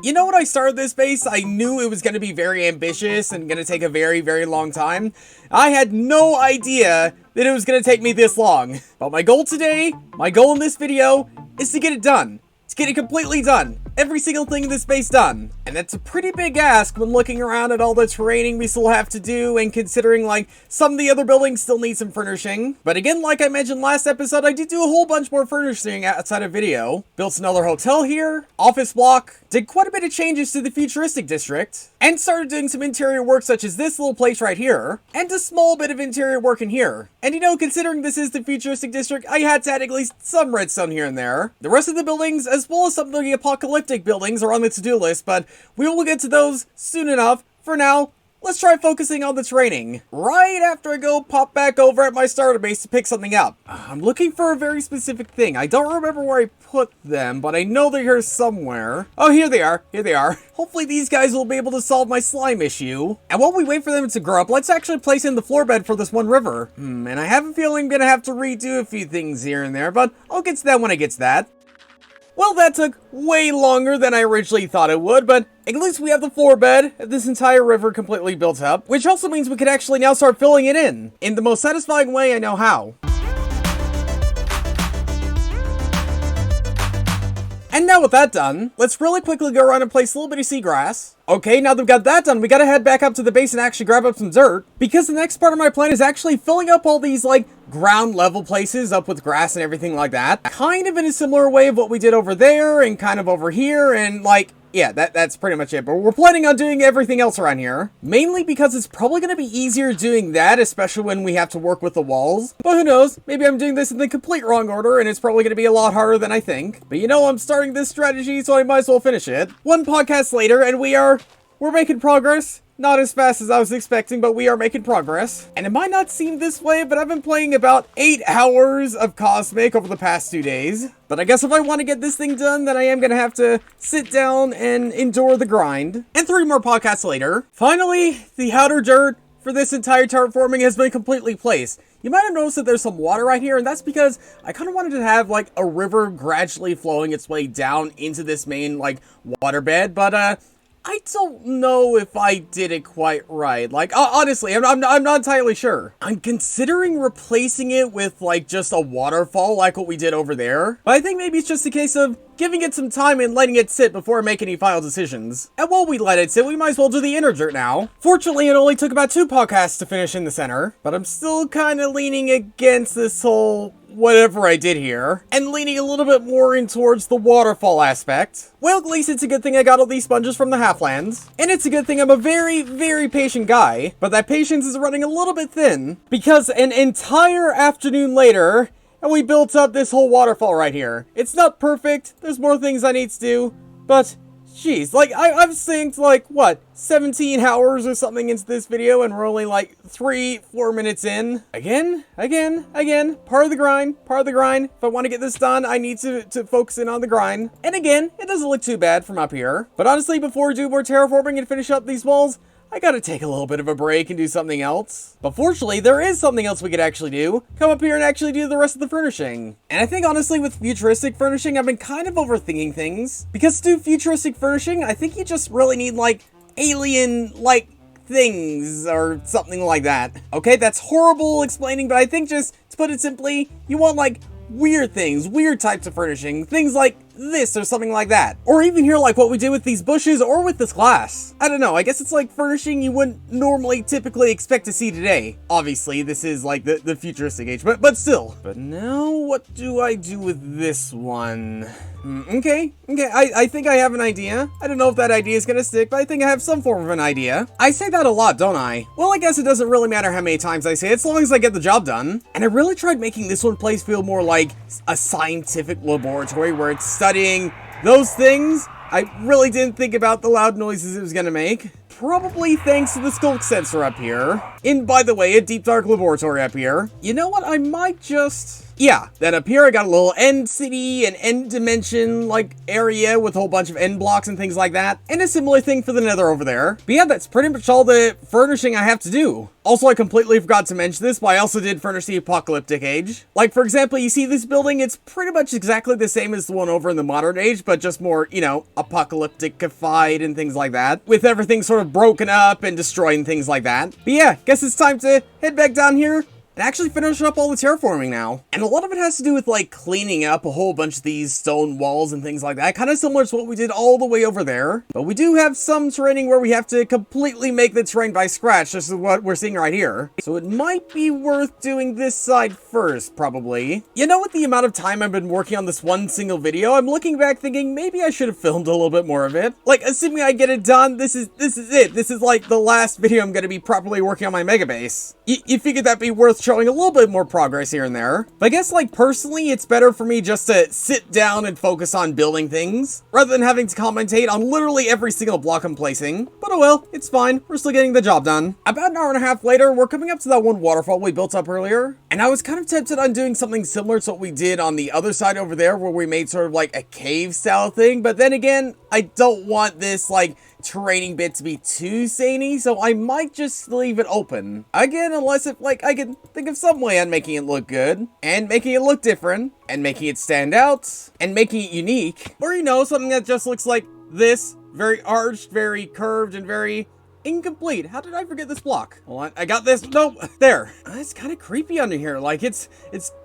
You know, when I started this base, I knew it was going to be very ambitious and going to take a very, very long time. I had no idea that it was going to take me this long. But my goal today, my goal in this video, is to get it done. To get it completely done. Every single thing in this base done. And that's a pretty big ask when looking around at all the terraining we still have to do and considering like some of the other buildings still need some furnishing. But again, like I mentioned last episode, I did do a whole bunch more furnishing outside of video. Built another hotel here, office block, did quite a bit of changes to the futuristic district, and started doing some interior work such as this little place right here, and a small bit of interior work in here. And you know, considering this is the futuristic district, I had to add at least some redstone here and there. The rest of the buildings, as well as some of the apocalyptic buildings, are on the to-do list, but we will get to those soon enough. For now, let's try focusing on the training. Right after I go pop back over at my starter base to pick something up. I'm looking for a very specific thing. I don't remember where I put them, but I know they're here somewhere. Oh, here they are. Here they are. Hopefully these guys will be able to solve my slime issue. And while we wait for them to grow up, let's actually place in the floor bed for this one river. And I have a feeling I'm gonna have to redo a few things here and there, but I'll get to that when I get to that. Well, that took way longer than I originally thought it would, but at least we have the floor bed, this entire river completely built up, which also means we could actually now start filling it in the most satisfying way I know how. And now with that done, let's really quickly go around and place a little bit of seagrass. Okay, now that we've got that done, we gotta head back up to the base and actually grab up some dirt, because the next part of my plan is actually filling up all these, like, ground level places up with grass and everything like that. Kind of in a similar way of what we did over there, and kind of over here, and, like, yeah, that's pretty much it. But we're planning on doing everything else around here. Mainly because it's probably going to be easier doing that, especially when we have to work with the walls. But who knows? Maybe I'm doing this in the complete wrong order, and it's probably going to be a lot harder than I think. But you know, I'm starting this strategy, so I might as well finish it. One podcast later, and we're making progress. Not as fast as I was expecting, but we are making progress. And it might not seem this way, but I've been playing about 8 hours of Cosmic over the past 2 days. But I guess if I want to get this thing done, then I am going to have to sit down and endure the grind. And 3 more podcasts later, finally, the outer dirt for this entire terraforming has been completely placed. You might have noticed that there's some water right here, and that's because I kind of wanted to have, like, a river gradually flowing its way down into this main, like, waterbed, but, I don't know if I did it quite right. Like, honestly, I'm not entirely sure. I'm considering replacing it with, like, just a waterfall like what we did over there. But I think maybe it's just a case of giving it some time and letting it sit before I make any final decisions. And while we let it sit, we might as well do the inner dirt now. Fortunately, it only took about 2 podcasts to finish in the center, but I'm still kind of leaning against this whole whatever I did here, and leaning a little bit more in towards the waterfall aspect. Well, at least it's a good thing I got all these sponges from the Halflands, and it's a good thing I'm a very, very patient guy, but that patience is running a little bit thin, because an entire afternoon later, and we built up this whole waterfall right here. It's not perfect, there's more things I need to do, but jeez, like, I've synced, like, what, 17 hours or something into this video, and we're only, like, 3-4 minutes in. Again, part of the grind. If I want to get this done, I need to focus in on the grind. And again, it doesn't look too bad from up here. But honestly, before we do more terraforming and finish up these walls, I gotta take a little bit of a break and do something else. But fortunately, there is something else we could actually do. Come up here and actually do the rest of the furnishing. And I think honestly with futuristic furnishing, I've been kind of overthinking things. Because to do futuristic furnishing, I think you just really need like alien-like things or something like that. Okay, that's horrible explaining, but I think just to put it simply, you want like weird things, weird types of furnishing, things like this or something like that. Or even here like what we did with these bushes or with this glass. I don't know, I guess it's like furnishing you wouldn't normally typically expect to see today. Obviously, this is like the futuristic age, but still. But now what do I do with this one? Okay, I think I have an idea. I don't know if that idea is gonna stick, but I think I have some form of an idea. I say that a lot, don't I? Well, I guess it doesn't really matter how many times I say it, as long as I get the job done. And I really tried making this one place feel more like a scientific laboratory where it's studying those things. I really didn't think about the loud noises it was gonna make. probably thanks to the skulk sensor up here. And by the way, a deep dark laboratory up here. You know what, I might just... Yeah, then up here I got a little end city and end dimension like area with a whole bunch of end blocks and things like that. And a similar thing for the nether over there. But yeah, that's pretty much all the furnishing I have to do. Also, I completely forgot to mention this, but I also did furnish the apocalyptic age. Like, for example, you see this building, it's pretty much exactly the same as the one over in the modern age, but just more, you know, apocalyptic-ified and things like that. With everything sort of broken up and destroying things like that. But yeah, guess it's time to head back down here and actually finish up all the terraforming now. And a lot of it has to do with, like, cleaning up a whole bunch of these stone walls and things like that. Kind of similar to what we did all the way over there. But we do have some terraining where we have to completely make the terrain by scratch. This is what we're seeing right here. So it might be worth doing this side first, probably. You know, with the amount of time I've been working on this one single video, I'm looking back thinking maybe I should have filmed a little bit more of it. Like, assuming I get it done, this is it. This is, like, the last video I'm going to be properly working on my mega base. You figured that'd be worth showing a little bit more progress here and there. But I guess, like, personally, it's better for me just to sit down and focus on building things, rather than having to commentate on literally every single block I'm placing. But oh well, it's fine. We're still getting the job done. About an hour and a half later, we're coming up to that one waterfall we built up earlier. And I was kind of tempted on doing something similar to what we did on the other side over there, where we made sort of like a cave style thing. But then again, I don't want this, like, terraining bit to be too samey, so I might just leave it open. Again, unless if, like, I can think of some way on making it look good, and making it look different, and making it stand out, and making it unique. Or, you know, something that just looks like this, very arched, very curved, and very incomplete. How did I forget this block? Hold on, I got this. Nope, there. It's kind of creepy under here. Like, it's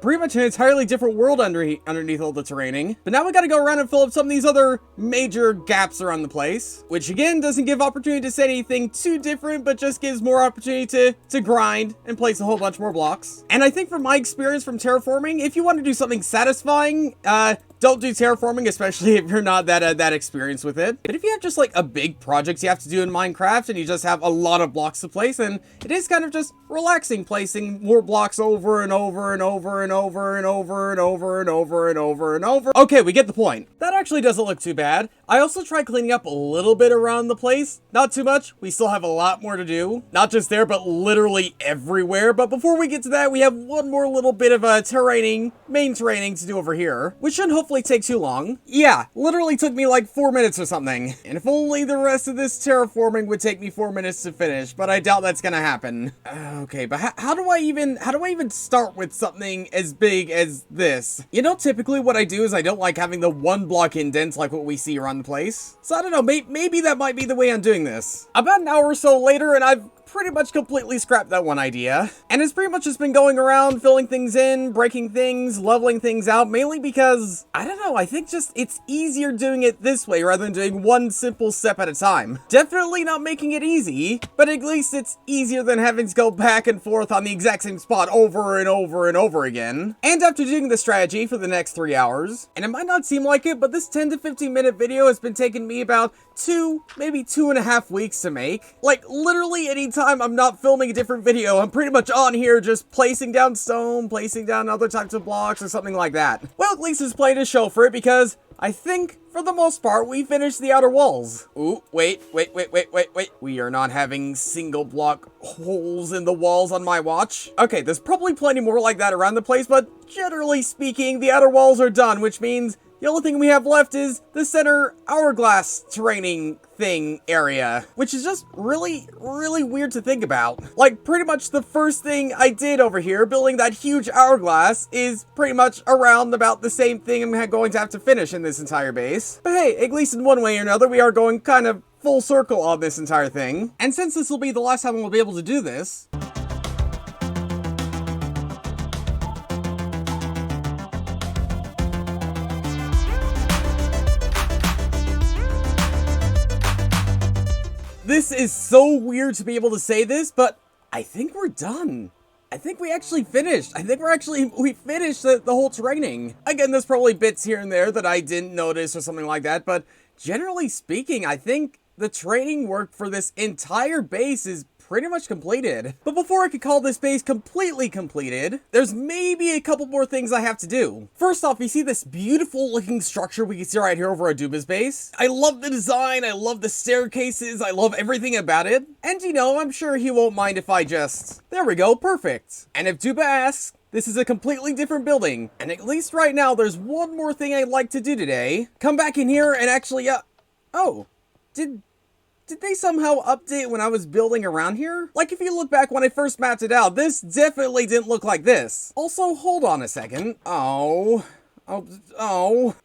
pretty much an entirely different world underneath all the terraining. But now we gotta go around and fill up some of these other major gaps around the place, which again doesn't give opportunity to say anything too different, but just gives more opportunity to grind and place a whole bunch more blocks. And I think from my experience from terraforming, if you want to do something satisfying, don't do terraforming, especially if you're not that experienced with it. But if you have just like a big project you have to do in Minecraft and you just have a lot of blocks to place, then it is kind of just relaxing, placing more blocks over and over and over and over and over and over and over and over and over. Okay, we get the point. That actually doesn't look too bad. I also tried cleaning up a little bit around the place. Not too much. We still have a lot more to do. Not just there, but literally everywhere. But before we get to that, we have one more little bit of a main terraining to do over here, which should hopefully take too long. Yeah, literally took me like 4 minutes or something. And if only the rest of this terraforming would take me 4 minutes to finish, but I doubt that's gonna happen. Okay, but how do I even start with something as big as this? You know, typically what I do is I don't like having the one block indents like what we see around the place. So I don't know, maybe that might be the way I'm doing this. About an hour or so later, and I've pretty much completely scrapped that one idea. And it's pretty much just been going around, filling things in, breaking things, leveling things out, mainly because, I don't know, I think just it's easier doing it this way rather than doing one simple step at a time. Definitely not making it easy, but at least it's easier than having to go back and forth on the exact same spot over and over and over again. And after doing the strategy for the next 3 hours, and it might not seem like it, but this 10 to 15 minute video has been taking me about maybe 2.5 weeks to make. Like, literally anytime I'm not filming a different video, I'm pretty much on here just placing down stone, placing down other types of blocks or something like that. Well, at least it's playing a show for it because I think, for the most part, we finished the outer walls. Ooh, wait. We are not having single block holes in the walls on my watch. Okay, there's probably plenty more like that around the place, but generally speaking, the outer walls are done, which means the only thing we have left is the center hourglass terraining thing area, which is just really weird to think about. Like, pretty much the first thing I did over here, building that huge hourglass, is pretty much around about the same thing I'm going to have to finish in this entire base. But hey, at least in one way or another, we are going kind of full circle on this entire thing. And since this will be the last time we'll be able to do this, this is so weird to be able to say this, but I think we're done. I think we actually finished. We finished the whole terraining. Again, there's probably bits here and there that I didn't notice or something like that, but generally speaking, I think the terraining work for this entire base is pretty much completed. But before I could call this base completely completed, there's maybe a couple more things I have to do. First off, you see this beautiful looking structure we can see right here over at Duba's base? I love the design, I love the staircases, I love everything about it. And you know, I'm sure he won't mind if I just... There we go, perfect. And if Duba asks, this is a completely different building, and at least right now, there's one more thing I'd like to do today. Come back in here and actually, oh, did they somehow update when I was building around here? Like, if you look back when I first mapped it out, this definitely didn't look like this. Also, hold on a second. Oh,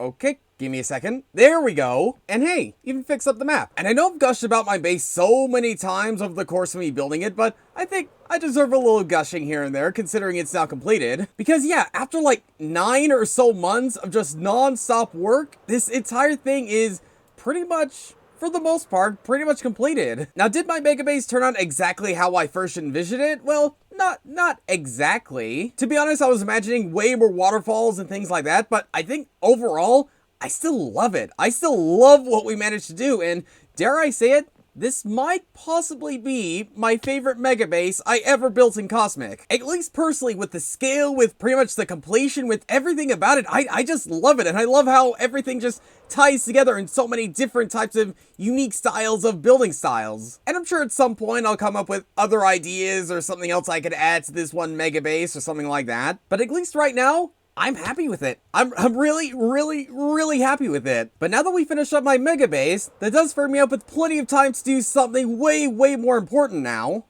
okay. Give me a second. There we go. And hey, even fix up the map. And I know I've gushed about my base so many times over the course of me building it, but I think I deserve a little gushing here and there, considering it's now completed. Because yeah, after like 9 or so months of just non-stop work, this entire thing is pretty much, for the most part, pretty much completed. Now, did my mega base turn out exactly how I first envisioned it? Well, not exactly. To be honest, I was imagining way more waterfalls and things like that, but I think overall, I still love it. I still love what we managed to do, and dare I say it, this might possibly be my favorite mega base I ever built in Cosmic. At least personally, with the scale, with pretty much the completion, with everything about it, I just love it, and I love how everything just ties together in so many different types of unique styles of building styles. And I'm sure at some point I'll come up with other ideas or something else I could add to this one mega base or something like that. But at least right now, I'm happy with it. I'm really happy with it. But now that we finished up my mega base, that does free me up with plenty of time to do something way more important now.